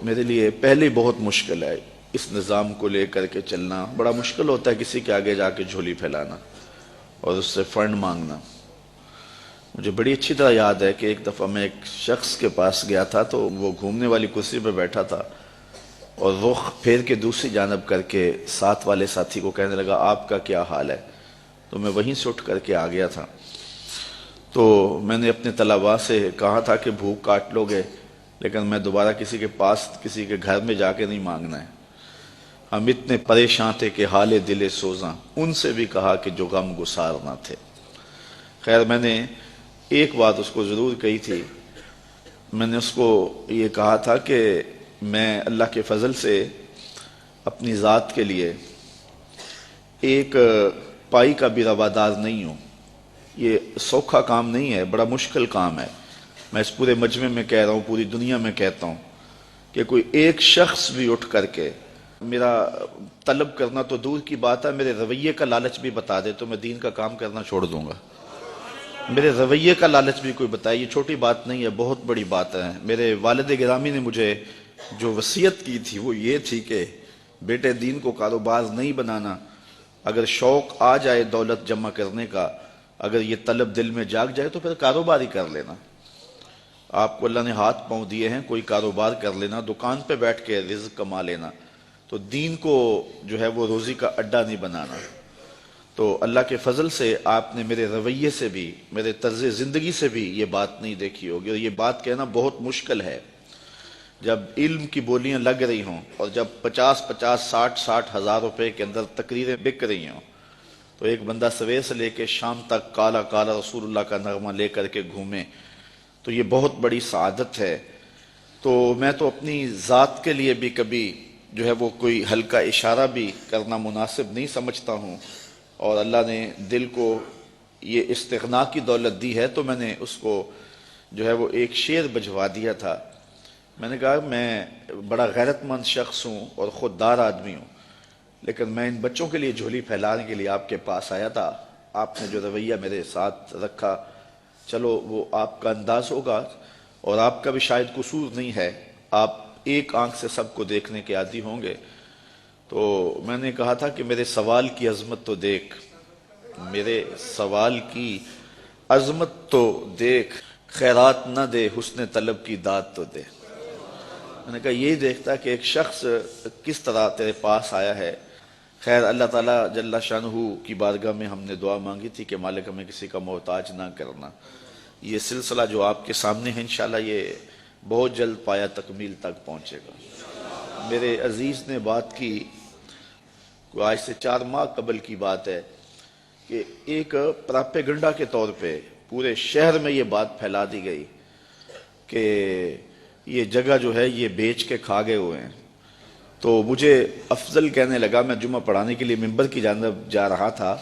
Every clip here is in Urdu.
میرے لیے پہلے بہت مشکل ہے اس نظام کو لے کر کے چلنا. بڑا مشکل ہوتا ہے کسی کے آگے جا کے جھولی پھیلانا اور اس سے فنڈ مانگنا. مجھے بڑی اچھی طرح یاد ہے کہ ایک دفعہ میں ایک شخص کے پاس گیا تھا تو وہ گھومنے والی کرسی پہ بیٹھا تھا اور رخ پھیر کے دوسری جانب کر کے ساتھ والے ساتھی کو کہنے لگا آپ کا کیا حال ہے. تو میں وہیں سے اٹھ کر کے آ گیا تھا. تو میں نے اپنے طلباء سے کہا تھا کہ بھوک کاٹ لو گے لیکن میں دوبارہ کسی کے پاس کسی کے گھر میں جا کے نہیں مانگنا ہے. ہم اتنے پریشان تھے کہ حال دل سوزاں ان سے بھی کہا کہ جو غم گسار نہ تھے. خیر میں نے ایک بات اس کو ضرور کہی تھی. میں نے اس کو یہ کہا تھا کہ میں اللہ کے فضل سے اپنی ذات کے لیے ایک پائی کا بھی روادار نہیں ہوں. یہ سوکھا کام نہیں ہے, بڑا مشکل کام ہے. میں اس پورے مجمع میں کہہ رہا ہوں, پوری دنیا میں کہتا ہوں کہ کوئی ایک شخص بھی اٹھ کر کے میرا طلب کرنا تو دور کی بات ہے, میرے رویے کا لالچ بھی بتا دے تو میں دین کا کام کرنا چھوڑ دوں گا. میرے رویے کا لالچ بھی کوئی بتائے, یہ چھوٹی بات نہیں ہے, بہت بڑی بات ہے. میرے والد گرامی نے مجھے جو وصیت کی تھی وہ یہ تھی کہ بیٹے دین کو کاروبار نہیں بنانا. اگر شوق آ جائے دولت جمع کرنے کا, اگر یہ طلب دل میں جاگ جائے تو پھر کاروبار ہی کر لینا. آپ کو اللہ نے ہاتھ پاؤں دیے ہیں, کوئی کاروبار کر لینا, دکان پہ بیٹھ کے رزق کما لینا. تو دین کو جو ہے وہ روزی کا اڈا نہیں بنانا. تو اللہ کے فضل سے آپ نے میرے رویے سے بھی میرے طرز زندگی سے بھی یہ بات نہیں دیکھی ہوگی. اور یہ بات کہنا بہت مشکل ہے جب علم کی بولیاں لگ رہی ہوں اور جب 50-60 ہزار روپے کے اندر تقریریں بک رہی ہوں تو ایک بندہ سویر سے لے کے شام تک کالا کالا رسول اللہ کا نغمہ لے کر کے گھومے تو یہ بہت بڑی سعادت ہے. تو میں تو اپنی ذات کے لیے بھی کبھی جو ہے وہ کوئی ہلکا اشارہ بھی کرنا مناسب نہیں سمجھتا ہوں. اور اللہ نے دل کو یہ استغنا کی دولت دی ہے تو میں نے اس کو جو ہے وہ ایک شعر بجوا دیا تھا. میں نے کہا میں بڑا غیرت مند شخص ہوں اور خوددار آدمی ہوں, لیکن میں ان بچوں کے لیے جھولی پھیلانے کے لیے آپ کے پاس آیا تھا. آپ نے جو رویہ میرے ساتھ رکھا, چلو وہ آپ کا انداز ہوگا اور آپ کا بھی شاید قصور نہیں ہے, آپ ایک آنکھ سے سب کو دیکھنے کے عادی ہوں گے. تو میں نے کہا تھا کہ میرے سوال کی عظمت تو دیکھ, میرے سوال کی عظمت تو دیکھ, خیرات نہ دے حسن طلب کی داد تو دے. میں نے کہا یہی دیکھتا کہ ایک شخص کس طرح تیرے پاس آیا ہے. خیر اللہ تعالیٰ جل شانہ کی بارگاہ میں ہم نے دعا مانگی تھی کہ مالک ہمیں کسی کا محتاج نہ کرنا. یہ سلسلہ جو آپ کے سامنے ہے انشاءاللہ یہ بہت جلد پایا تکمیل تک پہنچے گا. میرے عزیز نے بات کی, آج سے 4 ماہ قبل کی بات ہے, کہ ایک پراپیگنڈا کے طور پہ پورے شہر میں یہ بات پھیلا دی گئی کہ یہ جگہ جو ہے یہ بیچ کے کھا گئے ہوئے ہیں. تو مجھے افضل کہنے لگا, میں جمعہ پڑھانے کے لیے منبر کی جانب جا رہا تھا,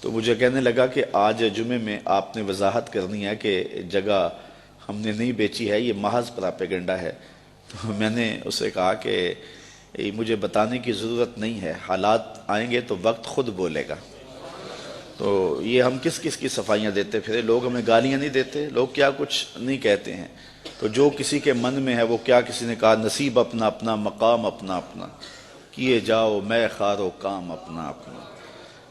تو مجھے کہنے لگا کہ آج جمعے میں آپ نے وضاحت کرنی ہے کہ جگہ ہم نے نہیں بیچی ہے, یہ محض پراپیگنڈا ہے. تو میں نے اسے کہا کہ مجھے بتانے کی ضرورت نہیں ہے, حالات آئیں گے تو وقت خود بولے گا. تو یہ ہم کس کس کی صفائیاں دیتے پھرے, لوگ ہمیں گالیاں نہیں دیتے, لوگ کیا کچھ نہیں کہتے ہیں. تو جو کسی کے من میں ہے وہ کیا, کسی نے کہا نصیب اپنا اپنا مقام اپنا اپنا, کیے جاؤ میں خارو کام اپنا اپنا.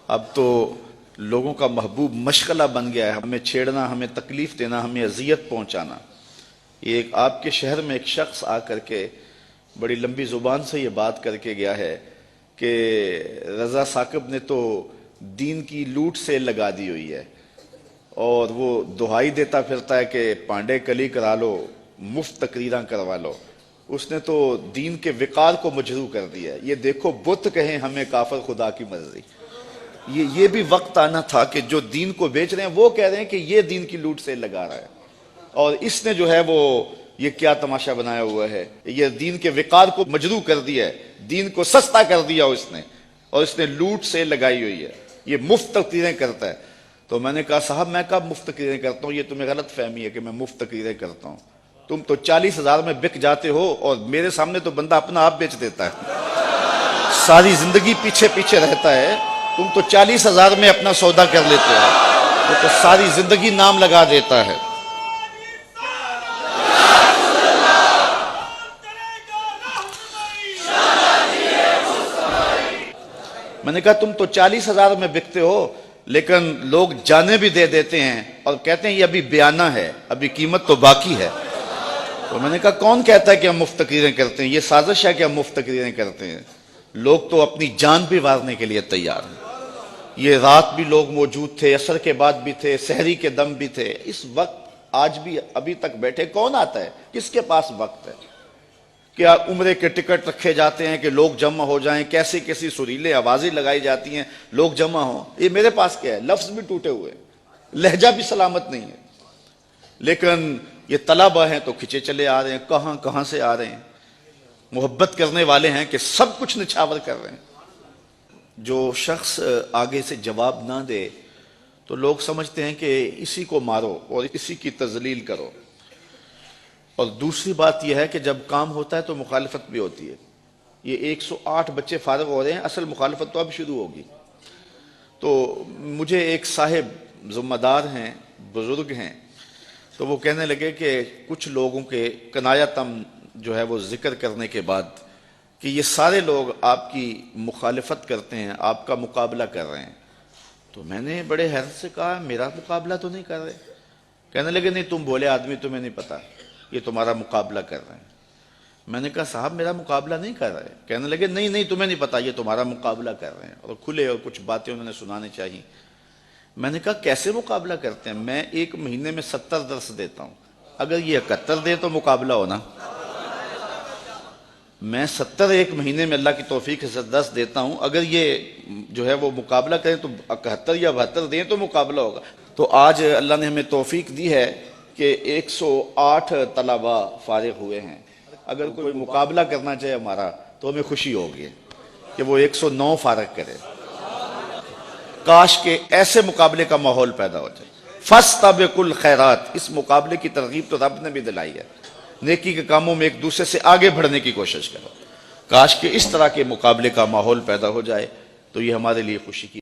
اب تو لوگوں کا محبوب مشغلہ بن گیا ہے ہمیں چھیڑنا, ہمیں تکلیف دینا, ہمیں اذیت پہنچانا. یہ ایک آپ کے شہر میں ایک شخص آ کر کے بڑی لمبی زبان سے یہ بات کر کے گیا ہے کہ رضا ثاقب نے تو دین کی لوٹ سیل لگا دی ہوئی ہے اور وہ دہائی دیتا پھرتا ہے کہ پانڈے کلی کرا لو, مفت تقریراں کروا لو. اس نے تو دین کے وقار کو مجروح کر دیا ہے. یہ دیکھو بت کہیں ہمیں کافر خدا کی مرضی. یہ بھی وقت آنا تھا کہ جو دین کو بیچ رہے ہیں وہ کہہ رہے ہیں کہ یہ دین کی لوٹ سیل لگا رہا ہے, اور اس نے جو ہے وہ یہ کیا تماشا بنایا ہوا ہے, یہ دین کے وقار کو مجروح کر دیا ہے, دین کو سستا کر دیا اس نے, اور اس نے لوٹ سیل لگائی ہوئی ہے, یہ مفت تقریریں کرتا ہے. تو میں نے کہا صاحب میں کب مفت تقریریں کرتا ہوں, یہ تمہیں غلط فہمی ہے کہ میں مفت تقریریں کرتا ہوں. تم تو 40,000 میں بک جاتے ہو اور میرے سامنے تو بندہ اپنا آپ بیچ دیتا ہے, ساری زندگی پیچھے پیچھے رہتا ہے. تم تو 40,000 میں اپنا سودا کر لیتے ہو, وہ تو ساری زندگی نام لگا دیتا ہے. میں نے کہا تم تو 40,000 میں بکتے ہو لیکن لوگ جانے بھی دے دیتے ہیں اور کہتے ہیں یہ ابھی بیانہ ہے، ابھی قیمت تو باقی ہے۔ تو میں نے کہا کون کہتا ہے کہ ہم مفت تقریریں کرتے ہیں؟ یہ سازش ہے کہ ہم مفت تقریریں کرتے ہیں۔ لوگ تو اپنی جان بھی وارنے کے لیے تیار ہیں۔ یہ رات بھی لوگ موجود تھے، عصر کے بعد بھی تھے، سحری کے دم بھی تھے۔ اس وقت آج بھی ابھی تک بیٹھے کون آتا ہے؟ کس کے پاس وقت ہے؟ کیا عمرے کے ٹکٹ رکھے جاتے ہیں کہ لوگ جمع ہو جائیں، کیسی کیسی سریلے آوازیں لگائی جاتی ہیں لوگ جمع ہوں؟ یہ میرے پاس کیا ہے؟ لفظ بھی ٹوٹے ہوئے، لہجہ بھی سلامت نہیں ہے، لیکن یہ طلبہ ہیں تو کھچے چلے آ رہے ہیں، کہاں کہاں سے آ رہے ہیں۔ محبت کرنے والے ہیں کہ سب کچھ نچھاور کر رہے ہیں۔ جو شخص آگے سے جواب نہ دے تو لوگ سمجھتے ہیں کہ اسی کو مارو اور اسی کی تذلیل کرو۔ اور دوسری بات یہ ہے کہ جب کام ہوتا ہے تو مخالفت بھی ہوتی ہے۔ یہ 108 بچے فارغ ہو رہے ہیں، اصل مخالفت تو اب شروع ہوگی۔ تو مجھے ایک صاحب ذمہ دار ہیں، بزرگ ہیں، تو وہ کہنے لگے کہ کچھ لوگوں کے کنایتم جو ہے وہ ذکر کرنے کے بعد کہ یہ سارے لوگ آپ کی مخالفت کرتے ہیں، آپ کا مقابلہ کر رہے ہیں۔ تو میں نے بڑے حیرت سے کہا میرا مقابلہ تو نہیں کر رہے۔ کہنے لگے نہیں تم بولے آدمی، تمہیں نہیں پتا، یہ تمہارا مقابلہ کر رہے ہیں۔ میں نے کہا صاحب میرا مقابلہ نہیں کر رہے۔ کہنے لگے نہیں تمہیں نہیں پتا، یہ تمہارا مقابلہ کر رہے ہیں، اور کھلے اور کچھ باتیں انہوں نے سنانے چاہیے۔ میں نے کہا کیسے مقابلہ کرتے ہیں؟ میں ایک مہینے میں 70 درس دیتا ہوں، اگر یہ 71 دے تو مقابلہ ہونا۔ میں 70 ایک مہینے میں اللہ کی توفیق سے درس دیتا ہوں، اگر یہ جو ہے وہ مقابلہ کریں تو 71 یا 72 دیں تو مقابلہ ہوگا۔ تو آج اللہ نے ہمیں توفیق دی ہے کہ 108 طلبہ فارغ ہوئے ہیں۔ اگر کوئی مقابلہ کرنا چاہے ہمارا تو ہمیں خوشی ہوگی کہ وہ 109 فارغ کرے۔ کاش کہ ایسے مقابلے کا ماحول پیدا ہو جائے۔ فاستبقوا الخیرات، اس مقابلے کی ترغیب تو رب نے بھی دلائی ہے۔ نیکی کے کاموں میں ایک دوسرے سے آگے بڑھنے کی کوشش کرو۔ کاش کہ اس طرح کے مقابلے کا ماحول پیدا ہو جائے تو یہ ہمارے لیے خوشی کی